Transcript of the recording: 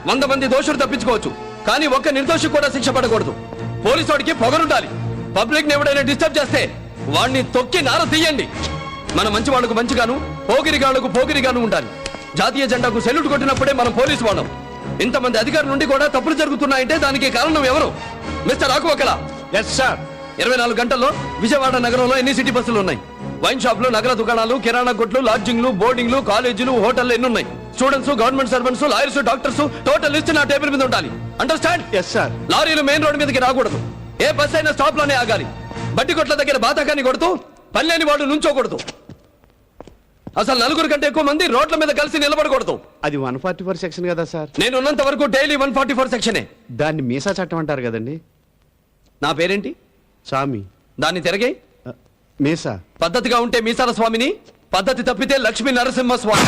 100 మంది దోషులు తప్పించుకోవచ్చు, కానీ ఒక్క నిర్దోషి కూడా శిక్ష పడకూడదు. పోలీసు వాడికి పొగరుండాలి. పబ్లిక్ ని ఎవడైనా డిస్టర్బ్ చేస్తే వాడిని తొక్కి నార తీయండి. మన మంచి వాళ్లకు మంచిగాను, పోగిరిగాళ్లకు పోగిరిగాను ఉండాలి. జాతీయ జెండాకు సెల్యూట్ కొట్టినప్పుడే మనం పోలీసు వాళ్ళం. ఇంతమంది అధికారుల నుండి కూడా తప్పులు జరుగుతున్నాయంటే దానికి కారణం ఎవరు? మిస్టర్ ఆకువకల. Yes sir. 24 గంటల్లో విజయవాడ నగరంలో ఎన్ని సిటీ బస్సులు ఉన్నాయి? వైన్ షాప్లు, నగర దుకాణాలు, కిరాణా కొట్లు, లాడ్జింగ్లు, బోర్డింగ్లు, కాలేజీలు, హోటళ్లు ఎన్ని ఉన్నాయి? Students, government servants, lawyers, doctors, total list నా టేబుల్ మీద ఉండాలి. అండర్స్టాండ్? Yes sir. లారీలు మెయిన్ రోడ్ మీదకి రాకూడదు. ఏ బస్ అయినా స్టాప్ లోనే ఆగాలి. బడ్డి కొట్ల దగ్గర బాతాకాన్ని కొడుతూ పల్లెని వాడు నుంచోకూడదు. అసలు 4 కంటే ఎక్కువ మంది రోడ్ల మీద కలిసి నిలబడకూడదు. అది 144 సెక్షన్ కదా సార్? నేను ఉన్నంత వరకు డైలీ 144 సెక్షనే. దాన్ని మీసా చట్టం అంటారు కదండి. నా పేరేంటి? స్వామి. దాన్ని తిరగే మీసా. పద్ధతిగా ఉంటే మీసాల స్వామిని, పద్ధతి తప్పితే లక్ష్మీ నరసింహ స్వామి.